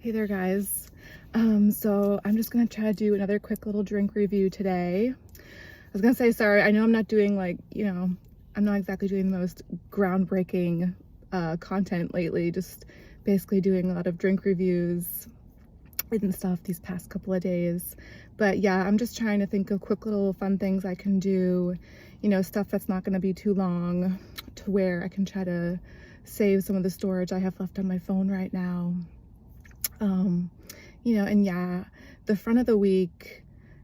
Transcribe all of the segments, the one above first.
Hey there, guys. So I'm just gonna try to do another quick little drink review today. I was gonna say sorry, I know I'm not doing I'm not exactly doing the most groundbreaking content lately, just basically doing a lot of drink reviews and stuff these past couple of days. But yeah, I'm just trying to think of quick little fun things I can do, stuff that's not gonna be too long to where I can try to save some of the storage I have left on my phone right now. And yeah, the front of the week,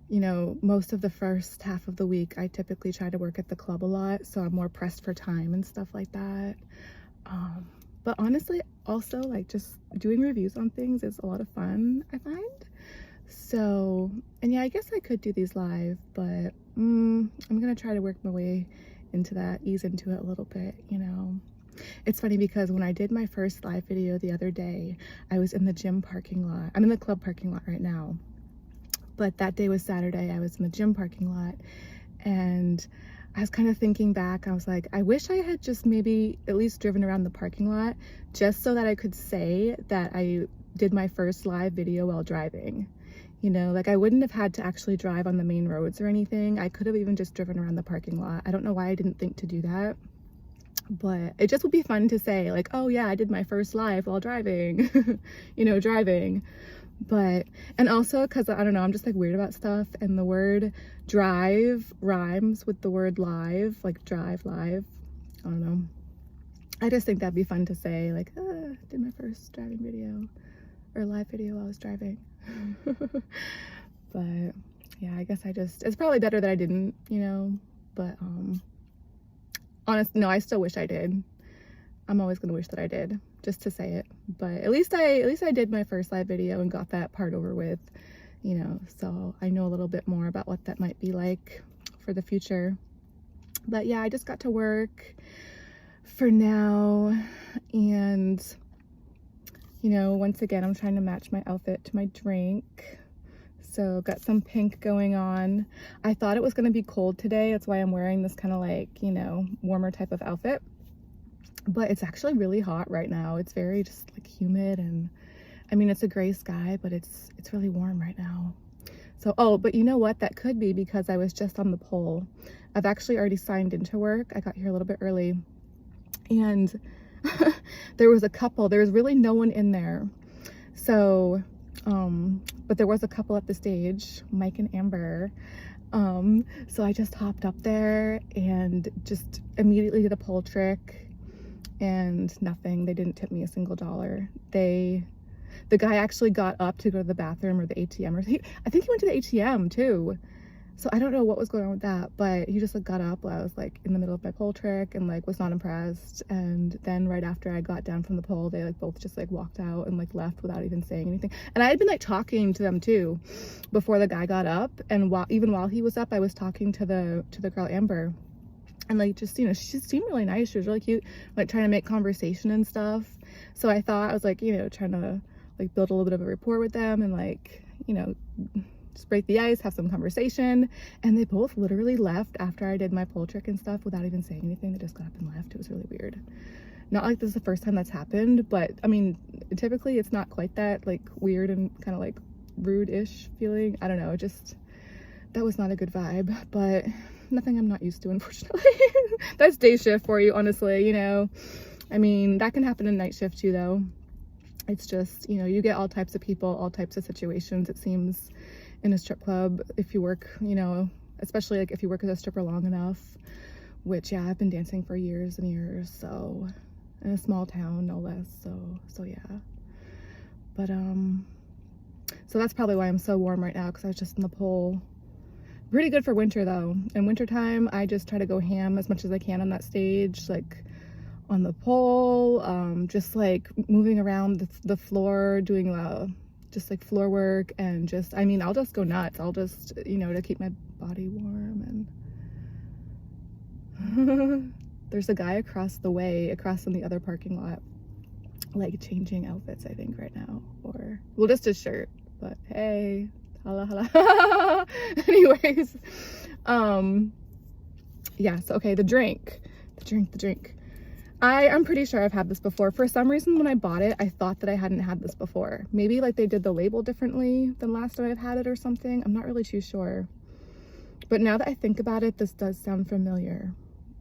most of the first half of the week, I typically try to work at the club a lot, so I'm more pressed for time and stuff like that. But honestly, also, like, just doing reviews on things is a lot of fun, I find. So, and yeah, I guess I could do these live, but I'm gonna try to work my way into that, ease into it a little bit. It's funny because when I did my first live video the other day, I was in the gym parking lot. I'm in the club parking lot right now, but that day was Saturday. I was in the gym parking lot, and I was kind of thinking back. I was like, I wish I had just maybe at least driven around the parking lot just so that I could say that I did my first live video while driving. Like, I wouldn't have had to actually drive on the main roads or anything. I could have even just driven around the parking lot. I don't know why I didn't think to do that, but it just would be fun to say, like, oh yeah, I did my first live while driving, driving. But, and also because I don't know, I'm just like weird about stuff, and the word drive rhymes with the word live, like drive live. I don't know, I just think that'd be fun to say, like, did my first driving video or live video while I was driving. But yeah, I guess it's probably better that I didn't, but no, I still wish I did. I'm always gonna wish that I did, just to say it. But at least I did my first live video and got that part over with, so I know a little bit more about what that might be like for the future. But yeah, I just got to work for now, and once again, I'm trying to match my outfit to my drink. So got some pink going on. I thought it was going to be cold today. That's why I'm wearing this kind of like, warmer type of outfit. But it's actually really hot right now. It's very just like humid, and I mean, it's a gray sky, but it's really warm right now. So, oh, but you know what? That could be because I was just on the pole. I've actually already signed into work. I got here a little bit early, and there was a couple. There was really no one in there. So, but there was a couple at the stage, Mike and Amber. So I just hopped up there and just immediately did a pole trick, and nothing. They didn't tip me a single dollar. The guy actually got up to go to the bathroom or the ATM, I think he went to the ATM too. So I don't know what was going on with that, but he just like got up while I was like in the middle of my pole trick and like was not impressed. And then right after I got down from the pole, they like both just like walked out and like left without even saying anything. And I had been like talking to them too before the guy got up, and even while he was up, I was talking to the girl Amber, and like just she just seemed really nice. She was really cute, like trying to make conversation and stuff. So I thought I was like trying to like build a little bit of a rapport with them and like just break the ice, have some conversation. And they both literally left after I did my pole trick and stuff without even saying anything. They just got up and left. It was really weird. Not like this is the first time that's happened, but I mean, typically it's not quite that like weird and kind of like rude-ish feeling. I don't know, that was not a good vibe, but nothing I'm not used to, unfortunately. That's day shift for you, honestly. I mean, that can happen in night shift too, though. It's just, you get all types of people, all types of situations, it seems, in a strip club if you work, especially like if you work as a stripper long enough, which yeah, I've been dancing for years and years, so in a small town no less, so yeah. But so that's probably why I'm so warm right now, because I was just in the pole. Pretty good for winter though. In wintertime, I just try to go ham as much as I can on that stage, like on the pole, just like moving around the floor, doing just like floor work, and just, I mean, I'll just go nuts. I'll just, to keep my body warm. And there's a guy across in the other parking lot, like changing outfits, I think right now, or well, just his shirt, but hey, holla holla. Anyways, yeah, so okay, the drink. I'm pretty sure I've had this before. For some reason, when I bought it, I thought that I hadn't had this before. Maybe like they did the label differently than last time I've had it or something. I'm not really too sure. But now that I think about it, this does sound familiar.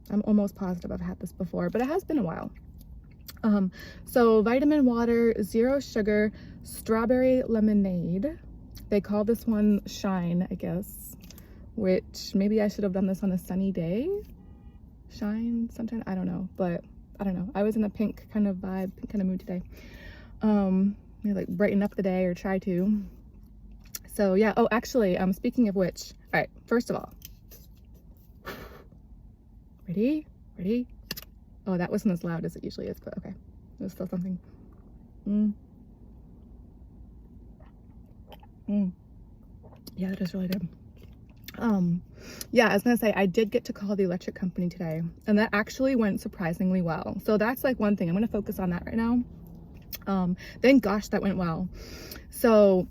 I'm almost positive I've had this before, but it has been a while. So vitamin water, 0 sugar, strawberry lemonade. They call this one Shine, I guess, which maybe I should have done this on a sunny day. Shine, sunshine, I don't know, but I don't know. I was in a pink kind of vibe, pink kind of mood today. Maybe like brighten up the day or try to. So yeah, oh, actually, speaking of which, all right, first of all, ready? Oh, that wasn't as loud as it usually is, but okay. There's still something. Yeah, that is really good. Yeah, I was gonna say, I did get to call the electric company today, and that actually went surprisingly well. So that's like one thing. I'm gonna focus on that right now. Thank gosh that went well. So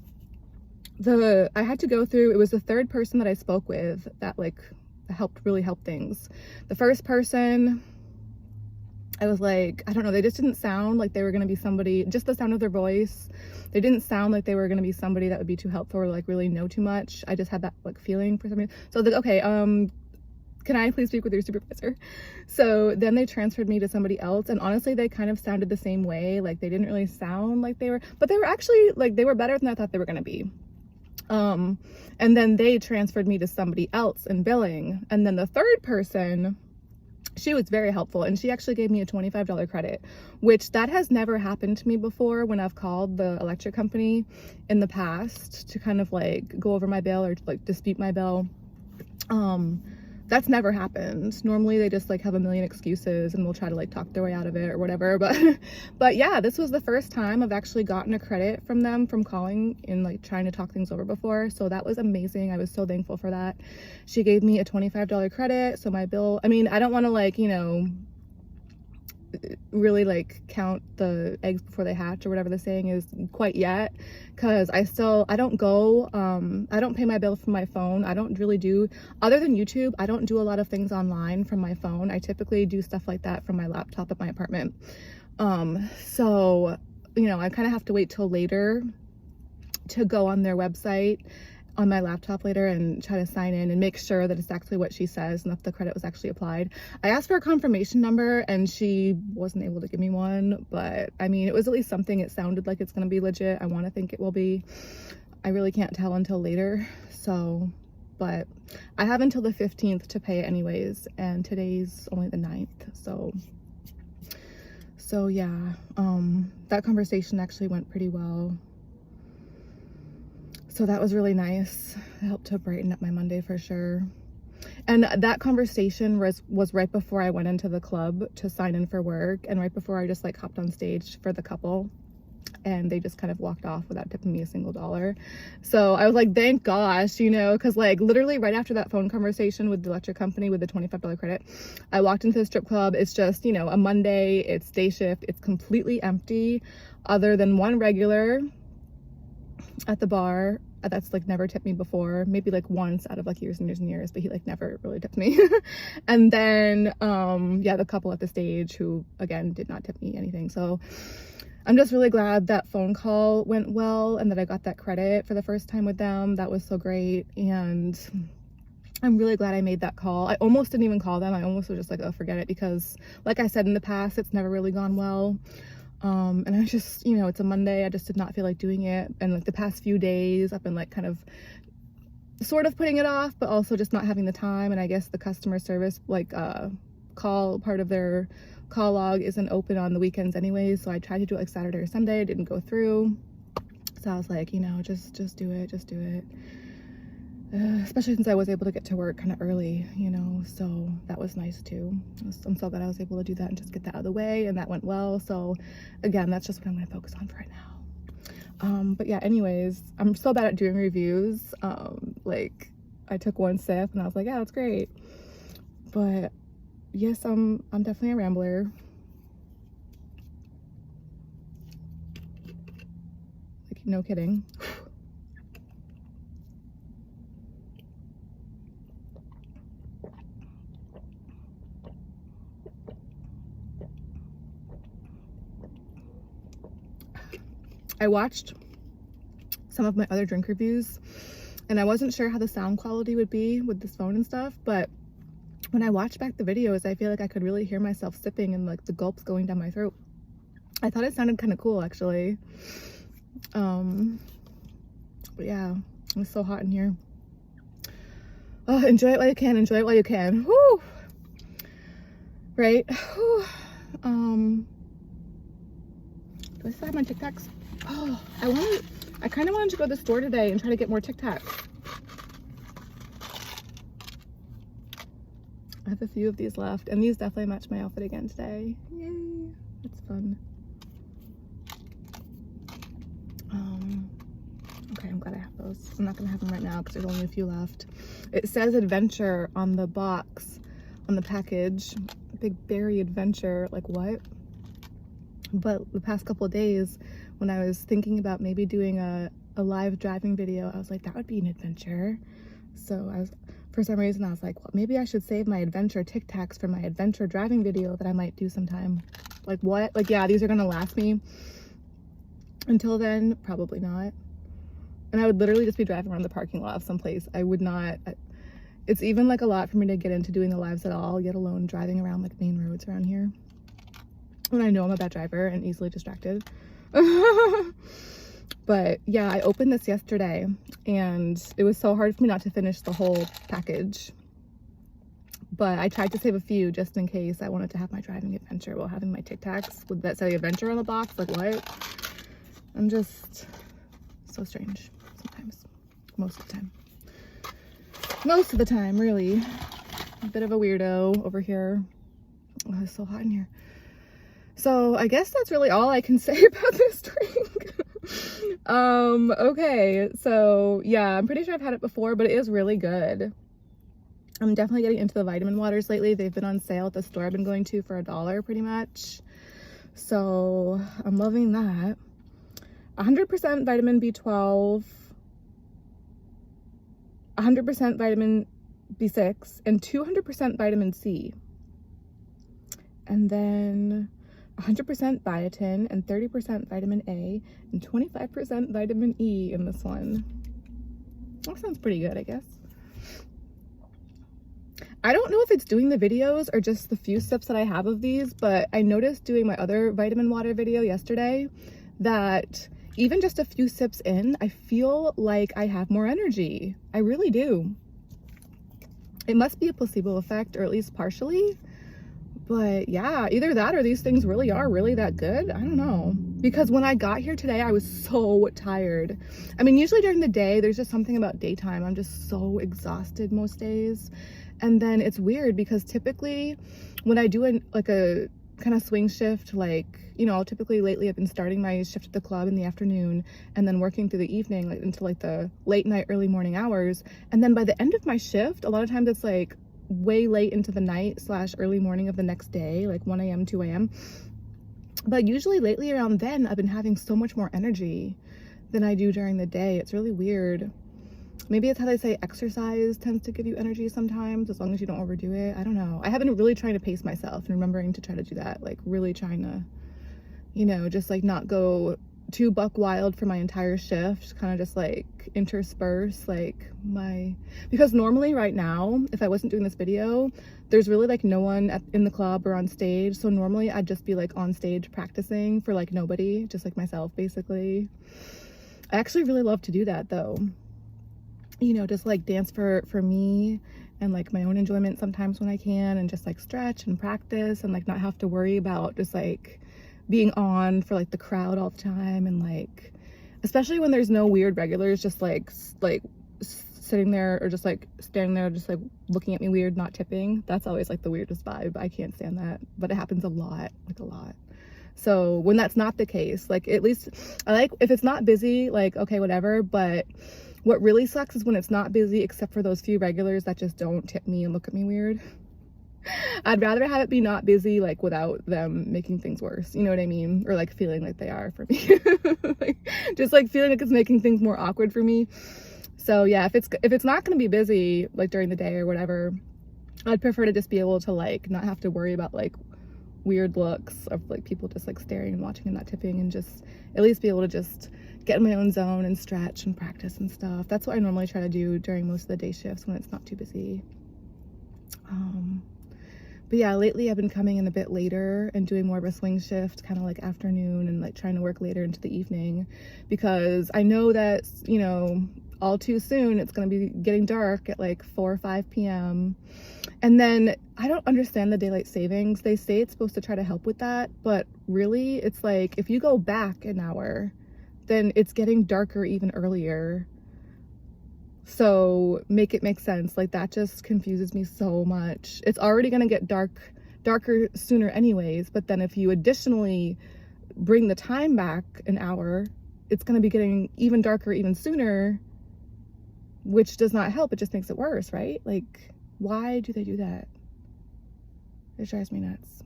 I had to go through, it was the third person that I spoke with that like really helped things. The first person, I was like, I don't know, they just didn't sound like they were going to be somebody, just the sound of their voice, they didn't sound like they were going to be somebody that would be too helpful or like really know too much. I just had that like feeling for some reason. So I was like, okay, can I please speak with your supervisor? So then they transferred me to somebody else, and honestly they kind of sounded the same way. Like they didn't really sound like they were, but they were actually like, they were better than I thought they were going to be. And then they transferred me to somebody else in billing, and then the third person, she was very helpful, and she actually gave me a $25 credit, which that has never happened to me before when I've called the electric company in the past to kind of like go over my bill or like dispute my bill. That's never happened. Normally they just like have a million excuses and will try to like talk their way out of it or whatever, but yeah, this was the first time I've actually gotten a credit from them from calling and like trying to talk things over before. So that was amazing. I was so thankful for that. She gave me a $25 credit, so my bill, I mean, I don't want to like, you know, really like count the eggs before they hatch or whatever the saying is quite yet, because I don't pay my bill from my phone. I don't really do, other than YouTube, I don't do a lot of things online from my phone. I typically do stuff like that from my laptop at my apartment. So you know, I kind of have to wait till later to go on their website on my laptop later and try to sign in and make sure that it's actually what she says and that the credit was actually applied. I asked for a confirmation number and she wasn't able to give me one, but I mean, it was at least something. It sounded like it's going to be legit. I want to think it will be. I really can't tell until later. So, but I have until the 15th to pay it anyways, and today's only the 9th. So yeah, that conversation actually went pretty well. So that was really nice. It helped to brighten up my Monday for sure. And that conversation was right before I went into the club to sign in for work, and right before I just like hopped on stage for the couple, and they just kind of walked off without tipping me a single dollar. So I was like, thank gosh, you know, because like literally right after that phone conversation with the electric company with the $25 credit, I walked into the strip club. It's just, you know, a Monday, it's day shift, it's completely empty other than one regular at the bar that's like never tipped me before, maybe like once out of like years and years and years, but he like never really tipped me. And then yeah, the couple at the stage who again did not tip me anything. So I'm just really glad that phone call went well and that I got that credit for the first time with them. That was so great, and I'm really glad I made that call. I almost didn't even call them. I almost was just like, oh, forget it, because like I said in the past, it's never really gone well. And I just, you know, it's a Monday, I just did not feel like doing it. And like the past few days, I've been like kind of sort of putting it off, but also just not having the time. And I guess the customer service, like, call part of their call log isn't open on the weekends anyways. So I tried to do it like Saturday or Sunday, it didn't go through. So I was like, you know, just do it. Especially since I was able to get to work kind of early, you know, so that was nice too. I'm so glad I was able to do that and just get that out of the way, and that went well. So again, that's just what I'm going to focus on for right now. But yeah, anyways, I'm so bad at doing reviews. Like I took one sip and I was like, yeah, that's great. But yes, I'm definitely a rambler. Like, no kidding. I watched some of my other drink reviews and I wasn't sure how the sound quality would be with this phone and stuff, but when I watched back the videos, I feel like I could really hear myself sipping and like the gulps going down my throat. I thought it sounded kind of cool, actually. But yeah, it's so hot in here. Oh, enjoy it while you can. Enjoy it while you can. Whew. Right? Whew. Do I still have my Tic Tacs? Oh, I kind of wanted to go to the store today and try to get more Tic Tacs. I have a few of these left, and these definitely match my outfit again today. Yay, that's fun. Okay, I'm glad I have those. I'm not gonna have them right now because there's only a few left. It says adventure on the box, on the package. Big berry adventure, like what? But the past couple of days, when I was thinking about maybe doing a live driving video, I was like, that would be an adventure. So for some reason, I was like, well, maybe I should save my adventure Tic Tacs for my adventure driving video that I might do sometime. Like what? Like, yeah, these are gonna last me until then? Probably not. And I would literally just be driving around the parking lot of someplace. I would not, it's even like a lot for me to get into doing the lives at all, yet alone driving around like main roads around here. When I know I'm a bad driver and easily distracted. But yeah, I opened this yesterday and it was so hard for me not to finish the whole package. But I tried to save a few just in case I wanted to have my driving adventure while having my Tic Tacs with that say adventure on the box. Like what? I'm just so strange sometimes. Most of the time. Most of the time, really. A bit of a weirdo over here. Oh, it's so hot in here. So I guess that's really all I can say about this drink. Okay, so yeah, I'm pretty sure I've had it before, but it is really good. I'm definitely getting into the vitamin waters lately. They've been on sale at the store I've been going to for $1 pretty much. So I'm loving that. 100% vitamin B12, 100% vitamin B6, and 200% vitamin C. And then 100% biotin and 30% vitamin A and 25% vitamin E in this one. That sounds pretty good, I guess. I don't know if it's doing the videos or just the few sips that I have of these, but I noticed doing my other vitamin water video yesterday that even just a few sips in, I feel like I have more energy. I really do. It must be a placebo effect, or at least partially. But yeah, either that or these things really are really that good. I don't know. Because when I got here today, I was so tired. I mean, usually during the day, there's just something about daytime. I'm just so exhausted most days. And then it's weird because typically when I do like a kind of swing shift, like, you know, typically lately I've been starting my shift at the club in the afternoon and then working through the evening, like until like the late night, early morning hours. And then by the end of my shift, a lot of times it's like way late into the night / early morning of the next day, like 1 a.m., 2 a.m. But usually lately around then, I've been having so much more energy than I do during the day. It's really weird. Maybe it's how they say exercise tends to give you energy sometimes, as long as you don't overdo it. I don't know. I have been really trying to pace myself and remembering to try to do that. Like really trying to, you know, just like not go too buck wild for my entire shift. Kind of just like intersperse like because normally right now, if I wasn't doing this video, there's really like no one in the club or on stage. So normally I'd just be like on stage practicing for like nobody, just like myself basically. I actually really love to do that though. You know, just like dance for me and like my own enjoyment sometimes when I can, and just like stretch and practice and like not have to worry about just like being on for like the crowd all the time. And like, especially when there's no weird regulars just like sitting there or just like standing there just like looking at me weird, not tipping. That's always like the weirdest vibe. I can't stand that, but it happens a lot, like a lot. So when that's not the case, like at least I like if it's not busy, like okay, whatever. But what really sucks is when it's not busy, except for those few regulars that just don't tip me and look at me weird. I'd rather have it be not busy, like without them making things worse. You know what I mean? Or like feeling like they are for me. Like, just like feeling like it's making things more awkward for me. So yeah, if it's not going to be busy like during the day or whatever, I'd prefer to just be able to like not have to worry about like weird looks of like people just like staring and watching and not tipping, and just at least be able to just get in my own zone and stretch and practice and stuff. That's what I normally try to do during most of the day shifts when it's not too busy. But yeah, lately I've been coming in a bit later and doing more of a swing shift, kind of like afternoon, and like trying to work later into the evening, because I know that, you know, all too soon it's going to be getting dark at like 4 or 5 p.m. And then I don't understand the daylight savings. They say it's supposed to try to help with that, but really it's like if you go back an hour, then it's getting darker even earlier. So make it make sense. Like that just confuses me so much. It's already going to get darker sooner anyways, but then if you additionally bring the time back an hour, it's going to be getting even darker even sooner, which does not help. It just makes it worse, right? Like, why do they do that? It drives me nuts.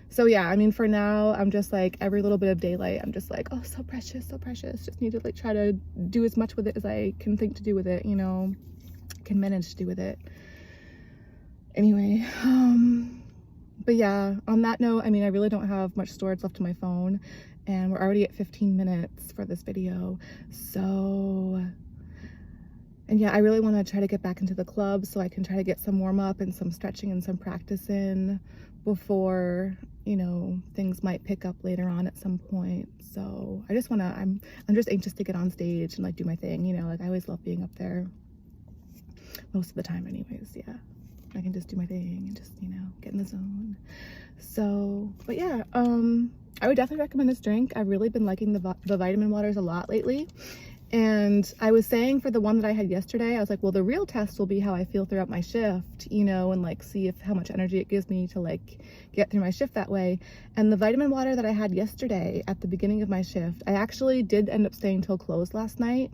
So yeah, I mean, for now, I'm just like, every little bit of daylight, I'm just like, oh, so precious, so precious. Just need to like try to do as much with it as I can think to do with it, you know, can manage to do with it. Anyway, but yeah, on that note, I mean, I really don't have much storage left on my phone, and we're already at 15 minutes for this video. So, and yeah, I really want to try to get back into the club so I can try to get some warm up and some stretching and some practice in before, you know, things might pick up later on at some point. So I just want to, I'm just anxious to get on stage and like do my thing, you know, like I always love being up there most of the time anyways. Yeah, I can just do my thing and just, you know, get in the zone. So, but yeah, I would definitely recommend this drink. I've really been liking the vitamin waters a lot lately. And I was saying for the one that I had yesterday, I was like, well, the real test will be how I feel throughout my shift, you know, and like see if how much energy it gives me to like get through my shift that way. And the vitamin water that I had yesterday at the beginning of my shift, I actually did end up staying till close last night.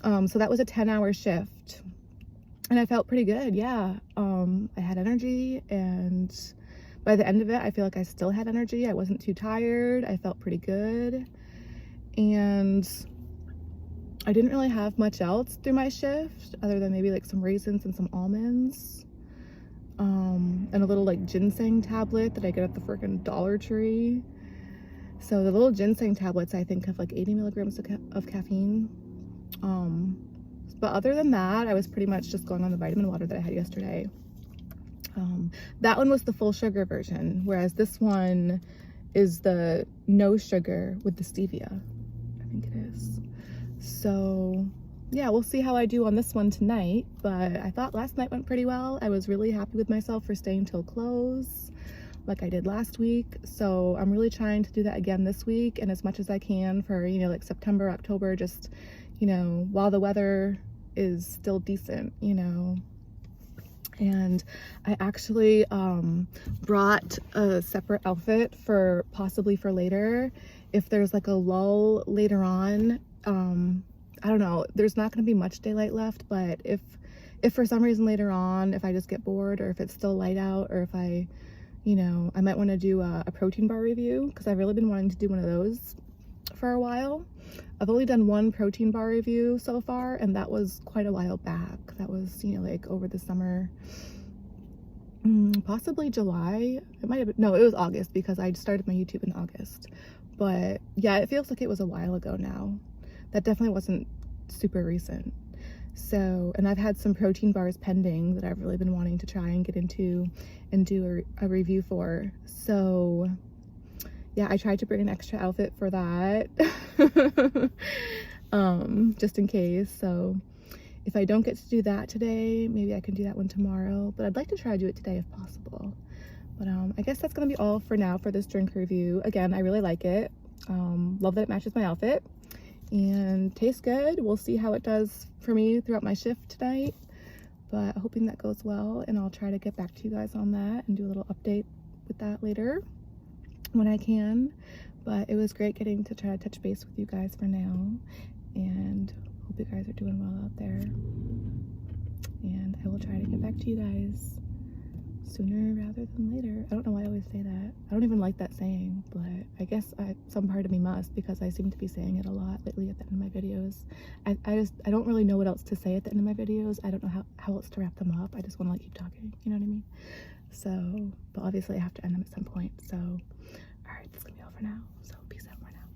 So that was a 10-hour shift and I felt pretty good. Yeah. I had energy, and by the end of it, I feel like I still had energy. I wasn't too tired. I felt pretty good. And I didn't really have much else through my shift other than maybe like some raisins and some almonds, and a little like ginseng tablet that I get at the freaking Dollar Tree. So the little ginseng tablets, I think, have like 80 milligrams of caffeine. But other than that, I was pretty much just going on the vitamin water that I had yesterday. That one was the full sugar version, whereas this one is the no sugar with the stevia, I think it is. So yeah, we'll see how I do on this one tonight, but I thought last night went pretty well. I was really happy with myself for staying till close like I did last week. So I'm really trying to do that again this week, and as much as I can for, you know, like September, October, just, you know, while the weather is still decent, you know. And I actually brought a separate outfit for possibly for later if there's like a lull later on. I don't know, there's not going to be much daylight left, but if for some reason later on, if I just get bored, or if it's still light out, or if I, you know, I might want to do a protein bar review, because I've really been wanting to do one of those for a while. I've only done one protein bar review so far, and that was quite a while back. That was, you know, like over the summer, possibly July. It might have been, no, it was August, because I started my YouTube in August. But yeah, it feels like it was a while ago now. That definitely wasn't super recent. So, and I've had some protein bars pending that I've really been wanting to try and get into and do a review for. So yeah, I tried to bring an extra outfit for that, just in case. So if I don't get to do that today, maybe I can do that one tomorrow, but I'd like to try to do it today if possible. But I guess that's gonna be all for now for this drink review. Again, I really like it. Love that it matches my outfit and tastes good. We'll see how it does for me throughout my shift tonight, but hoping that goes well, and I'll try to get back to you guys on that and do a little update with that later when I can. But it was great getting to try to touch base with you guys for now, and hope you guys are doing well out there, and I will try to get back to you guys sooner rather than later. I don't know why I always say that. I don't even like that saying, but I guess some part of me must, because I seem to be saying it a lot lately at the end of my videos. I don't really know what else to say at the end of my videos. I don't know how else to wrap them up. I just want to like keep talking, you know what I mean? So, but obviously I have to end them at some point. So, all right, that's gonna be all for now. So peace out for now.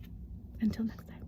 Until next time.